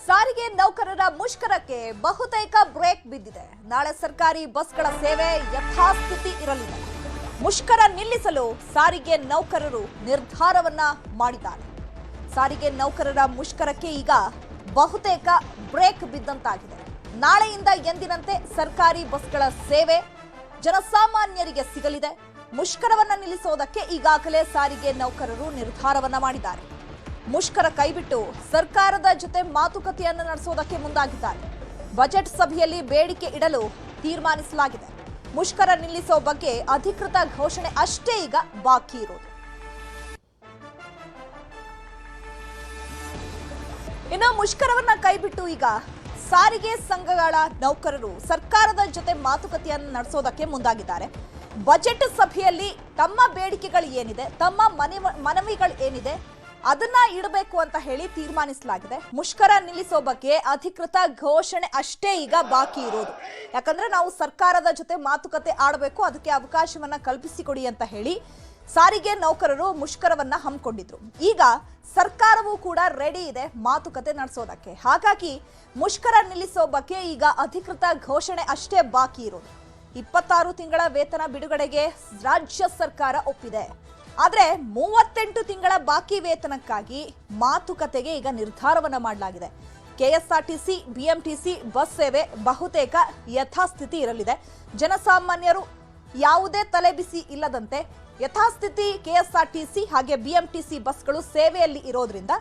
ಸಾರಿಗೆ ನೌಕರರ ಮುಷ್ಕರಕ್ಕೆ ಬಹುತೇಕ ಬ್ರೇಕ್ ಬಿದ್ದಿದೆ. ನಾಳೆ ಸರ್ಕಾರಿ ಬಸ್ಗಳ ಸೇವೆ ಯಥಾಸ್ಥಿತಿ ಇರಲಿದೆ. ಮುಷ್ಕರ ನಿಲ್ಲಿಸಲು ಸಾರಿಗೆ ನೌಕರರು ನಿರ್ಧಾರವನ್ನ ಮಾಡಿದ್ದಾರೆ. ಸಾರಿಗೆ ನೌಕರರ ಮುಷ್ಕರಕ್ಕೆ ಈಗ ಬಹುತೇಕ ಬ್ರೇಕ್ ಬಿದ್ದಂತಾಗಿದೆ. ನಾಳೆಯಿಂದ ಎಂದಿನಂತೆ ಸರ್ಕಾರಿ ಬಸ್ಗಳ ಸೇವೆ ಜನಸಾಮಾನ್ಯರಿಗೆ ಸಿಗಲಿದೆ. ಮುಷ್ಕರವನ್ನ ನಿಲ್ಲಿಸೋದಕ್ಕೆ ಈಗಾಗಲೇ ಸಾರಿಗೆ ನೌಕರರು ನಿರ್ಧಾರವನ್ನ ಮಾಡಿದ್ದಾರೆ. ಮುಷ್ಕರ ಕೈಬಿಟ್ಟು ಸರ್ಕಾರದ ಜೊತೆ ಮಾತುಕತೆಯನ್ನು ನಡೆಸೋದಕ್ಕೆ ಮುಂದಾಗಿದ್ದಾರೆ. ಬಜೆಟ್ ಸಭೆಯಲ್ಲಿ ಬೇಡಿಕೆ ಇಡಲು ತೀರ್ಮಾನಿಸಲಾಗಿದೆ. ಮುಷ್ಕರ ನಿಲ್ಲಿಸೋ ಬಗ್ಗೆ ಅಧಿಕೃತ ಘೋಷಣೆ ಅಷ್ಟೇ ಈಗ ಬಾಕಿ ಇರೋದು. ಇನ್ನು ಮುಷ್ಕರವನ್ನ ಕೈಬಿಟ್ಟು ಈಗ ಸಾರಿಗೆ ಸಂಘಗಳ ನೌಕರರು ಸರ್ಕಾರದ ಜೊತೆ ಮಾತುಕತೆಯನ್ನು ನಡೆಸೋದಕ್ಕೆ ಮುಂದಾಗಿದ್ದಾರೆ. ಬಜೆಟ್ ಸಭೆಯಲ್ಲಿ ತಮ್ಮ ಬೇಡಿಕೆಗಳು ಏನಿದೆ, ತಮ್ಮ ಮನವಿಗಳು ಏನಿದೆ ಅದನ್ನ ಇಡಬೇಕು ಅಂತ ಹೇಳಿ ತೀರ್ಮಾನಿಸಲಾಗಿದೆ. ಮುಷ್ಕರ ನಿಲ್ಲಿಸೋ ಬಗ್ಗೆ ಅಧಿಕೃತ ಘೋಷಣೆ ಅಷ್ಟೇ ಈಗ ಬಾಕಿ ಇರೋದು. ಯಾಕಂದ್ರೆ ನಾವು ಸರ್ಕಾರದ ಜೊತೆ ಮಾತುಕತೆ ಆಡಬೇಕು, ಅದಕ್ಕೆ ಅವಕಾಶವನ್ನ ಕಲ್ಪಿಸಿಕೊಡಿ ಅಂತ ಹೇಳಿ ಸಾರಿಗೆ ನೌಕರರು ಮುಷ್ಕರವನ್ನ ಹಮ್ಮಿಕೊಂಡಿದ್ರು. ಈಗ ಸರ್ಕಾರವೂ ಕೂಡ ರೆಡಿ ಇದೆ ಮಾತುಕತೆ ನಡೆಸೋದಕ್ಕೆ. ಹಾಗಾಗಿ ಮುಷ್ಕರ ನಿಲ್ಲಿಸೋ ಬಗ್ಗೆ ಈಗ ಅಧಿಕೃತ ಘೋಷಣೆ ಅಷ್ಟೇ ಬಾಕಿ ಇರೋದು. 26 ತಿಂಗಳ ವೇತನ ಬಿಡುಗಡೆಗೆ ರಾಜ್ಯ ಸರ್ಕಾರ ಒಪ್ಪಿದೆ. ಆದ್ರೆ 38 ತಿಂಗಳ ಬಾಕಿ ವೇತನಕ್ಕಾಗಿ ಮಾತುಕತೆಗೆ ಈಗ ನಿರ್ಧಾರವನ್ನ ಮಾಡಲಾಗಿದೆ. ಕೆಎಸ್ಆರ್ಟಿಸಿ, ಬಿಎಂಟಿಸಿ ಬಸ್ ಸೇವೆ ಬಹುತೇಕ ಯಥಾಸ್ಥಿತಿ ಇರಲಿದೆ. ಜನಸಾಮಾನ್ಯರು ಯಾವುದೇ ತಲೆಬಿಸಿ ಇಲ್ಲದಂತೆ ಯಥಾಸ್ಥಿತಿ ಕೆಎಸ್ಆರ್ಟಿಸಿ ಹಾಗೆ ಬಿಎಂಟಿಸಿ ಬಸ್ಗಳು ಸೇವೆಯಲ್ಲಿ ಇರೋದ್ರಿಂದ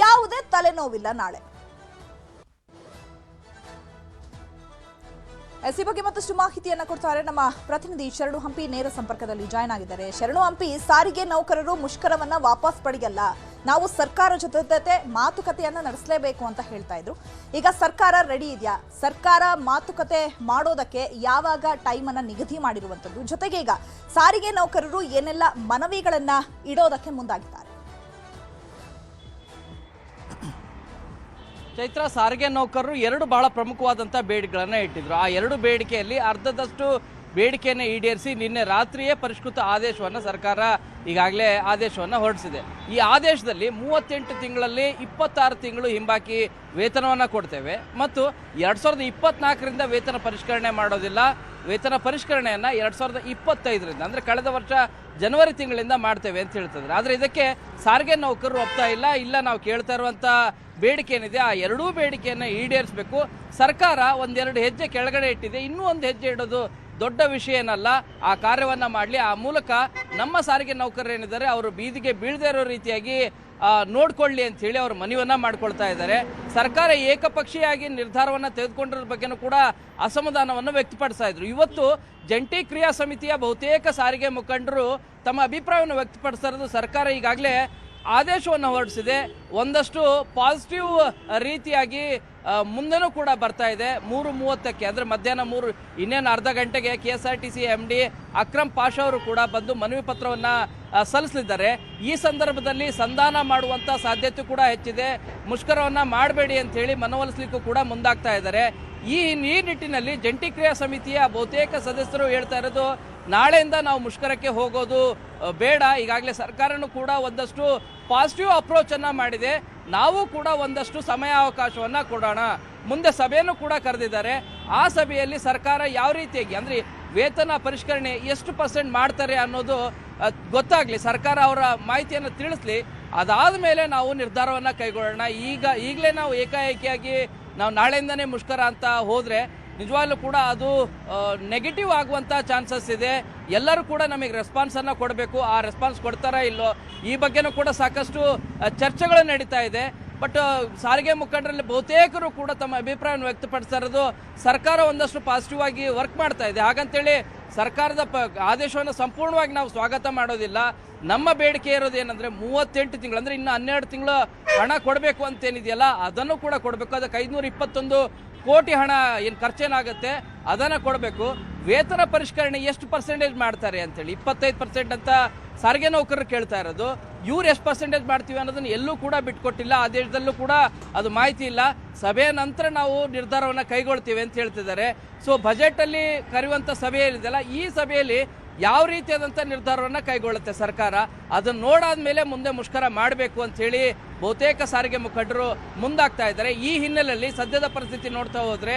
ಯಾವುದೇ ತಲೆನೋವಿಲ್ಲ ನಾಳೆ. ಈ ಬಗ್ಗೆ ಮತ್ತಷ್ಟು ಮಾಹಿತಿಯನ್ನ ಕೊಡ್ತಾರೆ ನಮ್ಮ ಪ್ರತಿನಿಧಿ ಶರಣು ಹಂಪಿ. ನೇರ ಸಂಪರ್ಕದಲ್ಲಿ ಜಾಯ್ನ್ ಆಗಿದ್ದಾರೆ. ಶರಣು ಹಂಪಿ, ಸಾರಿಗೆ ನೌಕರರು ಮುಷ್ಕರವನ್ನ ವಾಪಸ್ ಪಡೆಯಲ್ಲ, ನಾವು ಸರ್ಕಾರ ಜೊತೆ ಮಾತುಕತೆಯನ್ನ ನಡೆಸಲೇಬೇಕು ಅಂತ ಹೇಳ್ತಾ ಇದ್ರು. ಈಗ ಸರ್ಕಾರ ರೆಡಿ ಇದೆಯಾ? ಸರ್ಕಾರ ಮಾತುಕತೆ ಮಾಡೋದಕ್ಕೆ ಯಾವಾಗ ಟೈಮ್ ಅನ್ನ ನಿಗದಿ ಮಾಡಿರುವಂತದ್ದು, ಜೊತೆಗೆ ಈಗ ಸಾರಿಗೆ ನೌಕರರು ಏನೆಲ್ಲ ಮನವಿಗಳನ್ನ ಇಡೋದಕ್ಕೆ ಮುಂದಾಗಿದ್ದಾರೆ? ಚೈತ್ರ, ಸಾರಿಗೆ ನೌಕರರು ಎರಡು ಬಹಳ ಪ್ರಮುಖವಾದಂಥ ಬೇಡಿಕೆಗಳನ್ನು ಇಟ್ಟಿದ್ರು. ಆ ಎರಡು ಬೇಡಿಕೆಯಲ್ಲಿ ಅರ್ಧದಷ್ಟು ಬೇಡಿಕೆಯನ್ನು ಈಡೇರಿಸಿ ನಿನ್ನೆ ರಾತ್ರಿಯೇ ಪರಿಷ್ಕೃತ ಆದೇಶವನ್ನು ಸರ್ಕಾರ ಈಗಾಗಲೇ ಆದೇಶವನ್ನು ಹೊರಡಿಸಿದೆ. ಈ ಆದೇಶದಲ್ಲಿ 38 ತಿಂಗಳಲ್ಲಿ 26 ತಿಂಗಳು ಹಿಂಬಾಕಿ ವೇತನವನ್ನು ಕೊಡ್ತೇವೆ ಮತ್ತು 2024ರಿಂದ ವೇತನ ಪರಿಷ್ಕರಣೆ ಮಾಡೋದಿಲ್ಲ. ವೇತನ ಪರಿಷ್ಕರಣೆಯನ್ನು 2025ರಿಂದ ಅಂದರೆ ಕಳೆದ ವರ್ಷ ಜನವರಿ ತಿಂಗಳಿಂದ ಮಾಡ್ತೇವೆ ಅಂತ ಹೇಳ್ತಿದ್ರು. ಆದರೆ ಇದಕ್ಕೆ ಸಾರಿಗೆ ನೌಕರರು ಒಪ್ತಾ ಇಲ್ಲ, ನಾವು ಕೇಳ್ತಾ ಇರುವಂಥ ಬೇಡಿಕೆ ಏನಿದೆ ಆ ಎರಡೂ ಬೇಡಿಕೆಯನ್ನು ಈಡೇರಿಸಬೇಕು. ಸರ್ಕಾರ ಒಂದೆರಡು ಹೆಜ್ಜೆ ಕೆಳಗಡೆ ಇಟ್ಟಿದೆ, ಇನ್ನೂ ಒಂದು ಹೆಜ್ಜೆ ಇಡೋದು ದೊಡ್ಡ ವಿಷಯ ಏನಲ್ಲ. ಆ ಕಾರ್ಯವನ್ನು ಮಾಡಲಿ. ಆ ಮೂಲಕ ನಮ್ಮ ಸಾರಿಗೆ ನೌಕರರು ಏನಿದ್ದಾರೆ ಅವರು ಬೀದಿಗೆ ಬೀಳದೇ ಇರೋ ರೀತಿಯಾಗಿ ನೋಡ್ಕೊಳ್ಳಿ ಅಂತ ಹೇಳಿ ಅವರು ಮನವಿಯನ್ನು ಮಾಡ್ಕೊಳ್ತಾ ಇದ್ದಾರೆ. ಸರ್ಕಾರ ಏಕಪಕ್ಷೀಯವಾಗಿ ನಿರ್ಧಾರವನ್ನು ತೆಗೆದುಕೊಂಡಿರೋ ಬಗ್ಗೆನೂ ಕೂಡ ಅಸಮಾಧಾನವನ್ನು ವ್ಯಕ್ತಪಡಿಸ್ತಾ ಇದ್ರು. ಇವತ್ತು ಜಂಟಿ ಕ್ರಿಯಾ ಸಮಿತಿಯ ಬಹುತೇಕ ಸಾರಿಗೆ ಮುಖಂಡರು ತಮ್ಮ ಅಭಿಪ್ರಾಯವನ್ನು ವ್ಯಕ್ತಪಡಿಸ್ತಾ ಇರೋದು ಸರ್ಕಾರ ಈಗಾಗಲೇ ಆದೇಶವನ್ನು ಹೊರಡಿಸಿದೆ. ಒಂದಷ್ಟು ಪಾಸಿಟಿವ್ ರೀತಿಯಾಗಿ ಮುಂದೆನೂ ಕೂಡ ಬರ್ತಾ ಇದೆ. 3:30ಕ್ಕೆ ಅಂದರೆ ಮಧ್ಯಾಹ್ನ 3 ಇನ್ನೇನು ಅರ್ಧ ಗಂಟೆಗೆ KSRTC MD ಅಕ್ರಮ್ ಪಾಷಾ ಅವರು ಕೂಡ ಬಂದು ಮನವಿ ಪತ್ರವನ್ನು ಸಲ್ಲಿಸಲಿದ್ದಾರೆ. ಈ ಸಂದರ್ಭದಲ್ಲಿ ಸಂಧಾನ ಮಾಡುವಂಥ ಸಾಧ್ಯತೆ ಕೂಡ ಹೆಚ್ಚಿದೆ. ಮುಷ್ಕರವನ್ನು ಮಾಡಬೇಡಿ ಅಂಥೇಳಿ ಮನವೊಲಿಸಲಿಕ್ಕೂ ಕೂಡ ಮುಂದಾಗ್ತಾ ಇದ್ದಾರೆ. ಈ ನಿಟ್ಟಿನಲ್ಲಿ ಜಂಟಿ ಕ್ರಿಯಾ ಸಮಿತಿಯ ಬಹುತೇಕ ಸದಸ್ಯರು ಹೇಳ್ತಾ ಇರೋದು ನಾಳೆಯಿಂದ ನಾವು ಮುಷ್ಕರಕ್ಕೆ ಹೋಗೋದು ಬೇಡ. ಈಗಾಗಲೇ ಸರ್ಕಾರನೂ ಕೂಡ ಒಂದಷ್ಟು ಪಾಸಿಟಿವ್ ಅಪ್ರೋಚನ್ನು ಮಾಡಿದೆ. ನಾವು ಕೂಡ ಒಂದಷ್ಟು ಸಮಯಾವಕಾಶವನ್ನು ಕೊಡೋಣ. ಮುಂದೆ ಸಭೆಯನ್ನು ಕೂಡ ಕರೆದಿದ್ದಾರೆ. ಆ ಸಭೆಯಲ್ಲಿ ಸರ್ಕಾರ ಯಾವ ರೀತಿಯಾಗಿ ಅಂದರೆ ವೇತನ ಪರಿಷ್ಕರಣೆ ಎಷ್ಟು % ಮಾಡ್ತಾರೆ ಅನ್ನೋದು ಗೊತ್ತಾಗಲಿ, ಸರ್ಕಾರ ಅವರ ಮಾಹಿತಿಯನ್ನು ತಿಳಿಸ್ಲಿ. ಅದಾದ ಮೇಲೆ ನಾವು ನಿರ್ಧಾರವನ್ನು ಕೈಗೊಳ್ಳೋಣ. ಈಗಲೇ ನಾವು ಏಕಾಏಕಿಯಾಗಿ ನಾವು ನಾಳೆಯಿಂದನೇ ಮುಷ್ಕರ ಅಂತ ಹೋದರೆ ನಿಜವಾಗ್ಲೂ ಕೂಡ ಅದು ನೆಗೆಟಿವ್ ಆಗುವಂಥ ಚಾನ್ಸಸ್ ಇದೆ. ಎಲ್ಲರೂ ಕೂಡ ನಮಗೆ ರೆಸ್ಪಾನ್ಸನ್ನು ಕೊಡಬೇಕು. ಆ ರೆಸ್ಪಾನ್ಸ್ ಕೊಡ್ತಾರಾ ಇಲ್ಲೋ ಈ ಬಗ್ಗೆನೂ ಕೂಡ ಸಾಕಷ್ಟು ಚರ್ಚೆಗಳು ನಡೀತಾ ಇದೆ. ಬಟ್ ಸಾರಿಗೆ ಮುಖಂಡರಲ್ಲಿ ಬಹುತೇಕರು ಕೂಡ ತಮ್ಮ ಅಭಿಪ್ರಾಯವನ್ನು ವ್ಯಕ್ತಪಡಿಸ್ತಾ ಇರೋದು ಸರ್ಕಾರ ಒಂದಷ್ಟು ಪಾಸಿಟಿವ್ ಆಗಿ ವರ್ಕ್ ಮಾಡ್ತಾ ಇದೆ. ಹಾಗಂತೇಳಿ ಸರ್ಕಾರದ ಆದೇಶವನ್ನು ಸಂಪೂರ್ಣವಾಗಿ ನಾವು ಸ್ವಾಗತ ಮಾಡೋದಿಲ್ಲ. ನಮ್ಮ ಬೇಡಿಕೆ ಇರೋದು ಏನಂದರೆ 38 ತಿಂಗಳು ಅಂದರೆ ಇನ್ನು 12 ತಿಂಗಳು ಹಣ ಕೊಡಬೇಕು ಅಂತೇನಿದೆಯಲ್ಲ ಅದನ್ನು ಕೂಡ ಕೊಡಬೇಕು. ಅದಕ್ಕೆ 521 ಕೋಟಿ ಹಣ ಏನು ಖರ್ಚೇನಾಗುತ್ತೆ ಅದನ್ನು ಕೊಡಬೇಕು. ವೇತನ ಪರಿಷ್ಕರಣೆ ಎಷ್ಟು % ಮಾಡ್ತಾರೆ ಅಂತೇಳಿ 25% ಅಂತ ಸಾರಿಗೆ ನೌಕರರು ಕೇಳ್ತಾ ಇರೋದು. ಇವ್ರು ಎಷ್ಟು % ಮಾಡ್ತೀವಿ ಅನ್ನೋದನ್ನು ಎಲ್ಲೂ ಕೂಡ ಬಿಟ್ಕೊಟ್ಟಿಲ್ಲ. ಆದೇಶದಲ್ಲೂ ಕೂಡ ಅದು ಮಾಹಿತಿ ಇಲ್ಲ. ಸಭೆಯ ನಂತರ ನಾವು ನಿರ್ಧಾರವನ್ನು ಕೈಗೊಳ್ತೀವಿ ಅಂತ ಹೇಳ್ತಿದ್ದಾರೆ. ಸೊ ಬಜೆಟಲ್ಲಿ ಕರೆಯುವಂಥ ಸಭೆ ಏನಿದೆಯಲ್ಲ ಈ ಸಭೆಯಲ್ಲಿ ಯಾವ ರೀತಿಯಾದಂಥ ನಿರ್ಧಾರವನ್ನು ಕೈಗೊಳ್ಳುತ್ತೆ ಸರ್ಕಾರ, ಅದನ್ನು ನೋಡಾದ್ಮೇಲೆ ಮುಂದೆ ಮುಷ್ಕರ ಮಾಡಬೇಕು ಅಂಥೇಳಿ ಬಹುತೇಕ ಸಾರಿಗೆ ಮುಖಂಡರು ಮುಂದಾಗ್ತಾ ಇದ್ದಾರೆ. ಈ ಹಿನ್ನೆಲೆಯಲ್ಲಿ ಸದ್ಯದ ಪರಿಸ್ಥಿತಿ ನೋಡ್ತಾ ಹೋದರೆ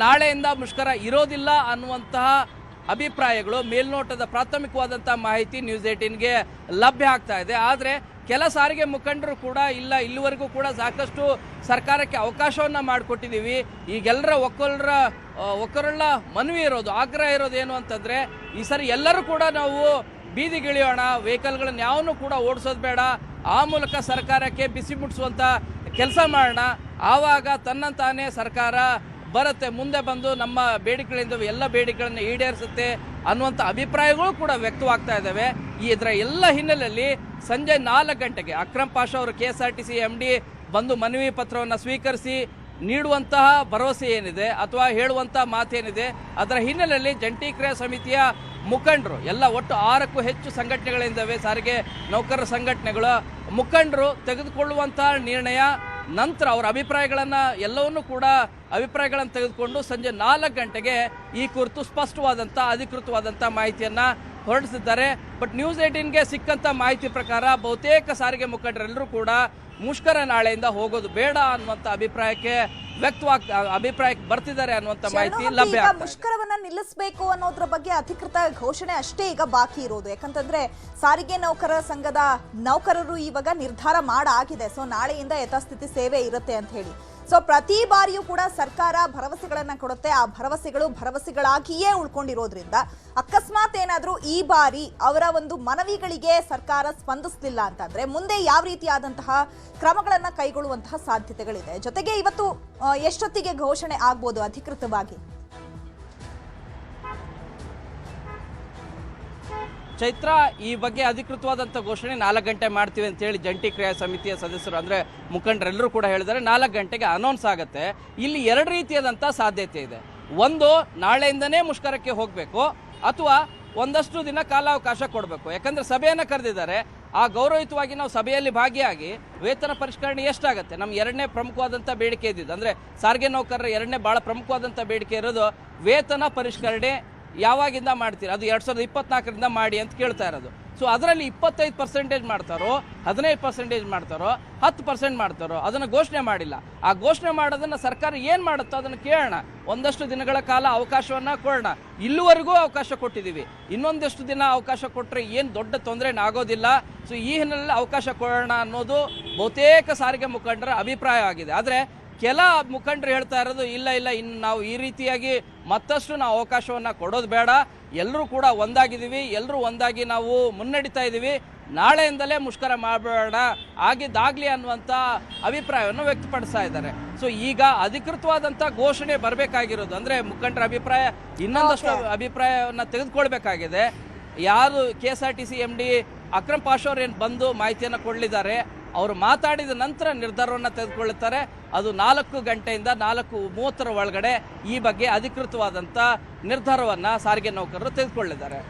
ನಾಳೆಯಿಂದ ಮುಷ್ಕರ ಇರೋದಿಲ್ಲ ಅನ್ನುವಂತಹ ಅಭಿಪ್ರಾಯಗಳು, ಮೇಲ್ನೋಟದ ಪ್ರಾಥಮಿಕವಾದಂಥ ಮಾಹಿತಿ ನ್ಯೂಸ್ 18ಗೆ ಲಭ್ಯ ಆಗ್ತಾ ಇದೆ. ಆದರೆ ಕೆಲ ಸಾರಿಗೆ ಮುಖಂಡರು ಕೂಡ ಇಲ್ಲ, ಇಲ್ಲಿವರೆಗೂ ಕೂಡ ಸಾಕಷ್ಟು ಸರ್ಕಾರಕ್ಕೆ ಅವಕಾಶವನ್ನು ಮಾಡಿಕೊಟ್ಟಿದ್ದೀವಿ, ಈಗೆಲ್ಲರ ಒಕ್ಕರಳ ಮನವಿ ಇರೋದು, ಆಗ್ರಹ ಇರೋದು ಏನು ಅಂತಂದರೆ ಈ ಸರಿ ಎಲ್ಲರೂ ಕೂಡ ನಾವು ಬೀದಿಗಿಳಿಯೋಣ, ವೆಹಿಕಲ್ಗಳನ್ನ ಯಾವನ್ನೂ ಕೂಡ ಓಡಿಸೋದು ಬೇಡ, ಆ ಮೂಲಕ ಸರ್ಕಾರಕ್ಕೆ ಬಿಸಿ ಮುಟ್ಟಿಸುವಂಥ ಕೆಲಸ ಮಾಡೋಣ, ಆವಾಗ ತನ್ನಂತಾನೇ ಸರ್ಕಾರ ಬರುತ್ತೆ, ಮುಂದೆ ಬಂದು ನಮ್ಮ ಬೇಡಿಕೆಗಳಿಂದ ಎಲ್ಲ ಬೇಡಿಕೆಗಳನ್ನು ಈಡೇರಿಸುತ್ತೆ ಅನ್ನುವಂಥ ಅಭಿಪ್ರಾಯಗಳು ಕೂಡ ವ್ಯಕ್ತವಾಗ್ತಾ ಇದ್ದಾವೆ. ಇದರ ಎಲ್ಲ ಹಿನ್ನೆಲೆಯಲ್ಲಿ ಸಂಜೆ 4 ಗಂಟೆಗೆ ಅಕ್ರಮ್ ಪಾಷಾ ಅವರು KSRTC MD ಬಂದು ಮನವಿ ಪತ್ರವನ್ನು ಸ್ವೀಕರಿಸಿ ನೀಡುವಂತಹ ಭರವಸೆ ಏನಿದೆ ಅಥವಾ ಹೇಳುವಂಥ ಮಾತೇನಿದೆ, ಅದರ ಹಿನ್ನೆಲೆಯಲ್ಲಿ ಜಂಟಿ ಕ್ರಿಯಾ ಸಮಿತಿಯ ಮುಖಂಡರು ಎಲ್ಲ ಒಟ್ಟು 6ಕ್ಕೂ ಹೆಚ್ಚು ಸಂಘಟನೆಗಳಿಂದವೆ, ಸಾರಿಗೆ ನೌಕರರ ಸಂಘಟನೆಗಳ ಮುಖಂಡರು ತೆಗೆದುಕೊಳ್ಳುವಂಥ ನಿರ್ಣಯ ನಂತರ ಅವರ ಅಭಿಪ್ರಾಯಗಳನ್ನು ಎಲ್ಲವನ್ನೂ ಕೂಡ ಅಭಿಪ್ರಾಯಗಳನ್ನು ತೆಗೆದುಕೊಂಡು ಸಂಜೆ 4 ಗಂಟೆಗೆ ಈ ಕುರಿತು ಸ್ಪಷ್ಟವಾದಂಥ ಅಧಿಕೃತವಾದಂಥ ಮಾಹಿತಿಯನ್ನು ಹೊರಡಿಸಿದ್ದಾರೆ. ಬಟ್ ನ್ಯೂಸ್ 18ಗೆ ಸಿಕ್ಕಂಥ ಮಾಹಿತಿ ಪ್ರಕಾರ ಬಹುತೇಕ ಸಾರಿಗೆ ಮುಖಂಡರೆಲ್ಲರೂ ಕೂಡ ಮುಷ್ಕರ ನಾಳೆಯಿಂದ ಹೋಗೋದು ಬೇಡ ಅನ್ನುವಂಥ ಅಭಿಪ್ರಾಯಕ್ಕೆ ಬರ್ತಿದ್ದಾರೆ ಅನ್ನುವಂಥ ಮಾಹಿತಿ ಲಭ್ಯ ಆಗ್ತಾ ಇದೆ. ಮುಷ್ಕರವನ್ನ ನಿಲ್ಲಿಸಬೇಕು ಅನ್ನೋದ್ರ ಬಗ್ಗೆ ಅಧಿಕೃತ ಘೋಷಣೆ ಅಷ್ಟೇ ಈಗ ಬಾಕಿ ಇರೋದು. ಯಾಕಂತಂದ್ರೆ ಸಾರಿಗೆ ನೌಕರರ ಸಂಘದ ನೌಕರರು ಇವಾಗ ನಿರ್ಧಾರ ಮಾಡಾಗಿದೆ, ಸೊ ನಾಳೆಯಿಂದ ಯಥಾಸ್ಥಿತಿ ಸೇವೆ ಇರುತ್ತೆ ಅಂತ ಹೇಳಿ. ಸೊ ಪ್ರತಿ ಬಾರಿಯೂ ಕೂಡ ಸರ್ಕಾರ ಭರವಸೆಗಳನ್ನ ಕೊಡುತ್ತೆ, ಆ ಭರವಸೆಗಳಾಗಿಯೇ ಉಳ್ಕೊಂಡಿರೋದ್ರಿಂದ ಅಕಸ್ಮಾತ್ ಏನಾದ್ರೂ ಈ ಬಾರಿ ಅವರ ಒಂದು ಮನವಿಗಳಿಗೆ ಸರ್ಕಾರ ಸ್ಪಂದಿಸಲಿಲ್ಲ ಅಂತಂದ್ರೆ ಮುಂದೆ ಯಾವ ರೀತಿಯಾದಂತಹ ಕ್ರಮಗಳನ್ನ ಕೈಗೊಳ್ಳುವಂತಹ ಸಾಧ್ಯತೆಗಳಿದೆ. ಜೊತೆಗೆ ಇವತ್ತು ಎಷ್ಟೊತ್ತಿಗೆ ಘೋಷಣೆ ಆಗ್ಬೋದು ಅಧಿಕೃತವಾಗಿ? ಚೈತ್ರ, ಈ ಬಗ್ಗೆ ಅಧಿಕೃತವಾದಂಥ ಘೋಷಣೆ 4 ಗಂಟೆ ಮಾಡ್ತೀವಿ ಅಂತೇಳಿ ಜಂಟಿ ಕ್ರಿಯಾ ಸಮಿತಿಯ ಸದಸ್ಯರು ಅಂದರೆ ಮುಖಂಡರೆಲ್ಲರೂ ಕೂಡ ಹೇಳಿದ್ದಾರೆ. 4 ಗಂಟೆಗೆ ಅನೌನ್ಸ್ ಆಗುತ್ತೆ. ಇಲ್ಲಿ 2 ರೀತಿಯಾದಂಥ ಸಾಧ್ಯತೆ ಇದೆ. ಒಂದು, ನಾಳೆಯಿಂದನೇ ಮುಷ್ಕರಕ್ಕೆ ಹೋಗಬೇಕು, ಅಥವಾ ಒಂದಷ್ಟು ದಿನ ಕಾಲಾವಕಾಶ ಕೊಡಬೇಕು. ಯಾಕಂದರೆ ಸಭೆಯನ್ನು ಕರೆದಿದ್ದಾರೆ, ಆ ಗೌರವಯುತವಾಗಿ ನಾವು ಸಭೆಯಲ್ಲಿ ಭಾಗಿಯಾಗಿ ವೇತನ ಪರಿಷ್ಕರಣೆ ಎಷ್ಟಾಗುತ್ತೆ, ನಮ್ಮ 2ನೇ ಪ್ರಮುಖವಾದಂಥ ಬೇಡಿಕೆ ಇದ್ದಿದ್ದು, ಅಂದರೆ ಸಾರಿಗೆ ನೌಕರರ 2ನೇ ಭಾಳ ಪ್ರಮುಖವಾದಂಥ ಬೇಡಿಕೆ ಇರೋದು ವೇತನ ಪರಿಷ್ಕರಣೆ ಯಾವಾಗಿಂದ ಮಾಡ್ತೀರಿ, ಅದು 2024ರಿಂದ ಮಾಡಿ ಅಂತ ಕೇಳ್ತಾ ಇರೋದು. ಸೊ ಅದರಲ್ಲಿ 25% ಮಾಡ್ತಾರೋ, 15% ಮಾಡ್ತಾರೋ, 10% ಮಾಡ್ತಾರೋ, ಅದನ್ನು ಘೋಷಣೆ ಮಾಡಿಲ್ಲ. ಆ ಘೋಷಣೆ ಮಾಡೋದನ್ನು ಸರ್ಕಾರ ಏನು ಮಾಡುತ್ತೋ ಅದನ್ನು ಕೇಳೋಣ, ಒಂದಷ್ಟು ದಿನಗಳ ಕಾಲ ಅವಕಾಶವನ್ನು ಕೊಡೋಣ. ಇಲ್ಲಿವರೆಗೂ ಅವಕಾಶ ಕೊಟ್ಟಿದ್ದೀವಿ, ಇನ್ನೊಂದಷ್ಟು ದಿನ ಅವಕಾಶ ಕೊಟ್ಟರೆ ಏನು ದೊಡ್ಡ ತೊಂದರೆನ ಆಗೋದಿಲ್ಲ. ಸೊ ಈ ಹಿನ್ನೆಲೆಯಲ್ಲಿ ಅವಕಾಶ ಕೊಡೋಣ ಅನ್ನೋದು ಬಹುತೇಕ ಸಾರಿಗೆ ಮುಖಂಡರ ಅಭಿಪ್ರಾಯ ಆಗಿದೆ. ಆದರೆ ಕೆಲ ಮುಖಂಡರು ಹೇಳ್ತಾ ಇರೋದು ಇಲ್ಲ, ಇನ್ನು ನಾವು ಈ ರೀತಿಯಾಗಿ ಮತ್ತಷ್ಟು ನಾವು ಅವಕಾಶವನ್ನು ಕೊಡೋದು ಬೇಡ, ಎಲ್ಲರೂ ಕೂಡ ಒಂದಾಗಿದ್ದೀವಿ, ಎಲ್ಲರೂ ಒಂದಾಗಿ ನಾವು ಮುನ್ನಡೀತಾ ಇದ್ದೀವಿ, ನಾಳೆಯಿಂದಲೇ ಮುಷ್ಕರ ಮಾಡಬೇಡ ಆಗಿದ್ದಾಗಲಿ ಅನ್ನುವಂಥ ಅಭಿಪ್ರಾಯವನ್ನು ವ್ಯಕ್ತಪಡಿಸ್ತಾ ಇದ್ದಾರೆ. ಸೊ ಈಗ ಅಧಿಕೃತವಾದಂಥ ಘೋಷಣೆ ಬರಬೇಕಾಗಿರೋದು, ಅಂದರೆ ಮುಖಂಡರ ಅಭಿಪ್ರಾಯ ಇನ್ನೊಂದಷ್ಟು ಅಭಿಪ್ರಾಯವನ್ನು ತೆಗೆದುಕೊಳ್ಬೇಕಾಗಿದೆ. ಯಾರು KSRTC MD ಅಕ್ರಮ್ ಪಾಷಾ ಅವರು ಏನು ಬಂದು ಮಾಹಿತಿಯನ್ನು ಕೊಡಲಿದ್ದಾರೆ, ಅವರು ಮಾತಾಡಿದ ನಂತರ ನಿರ್ಧಾರವನ್ನು ತೆಗೆದುಕೊಳ್ಳುತ್ತಾರೆ. ಅದು 4 ಗಂಟೆಯಿಂದ 4:30 ಒಳಗಡೆ ಈ ಬಗ್ಗೆ ಅಧಿಕೃತವಾದಂಥ ನಿರ್ಧಾರವನ್ನು ಸಾರಿಗೆ ನೌಕರರು ತೆಗೆದುಕೊಳ್ಳಿದ್ದಾರೆ.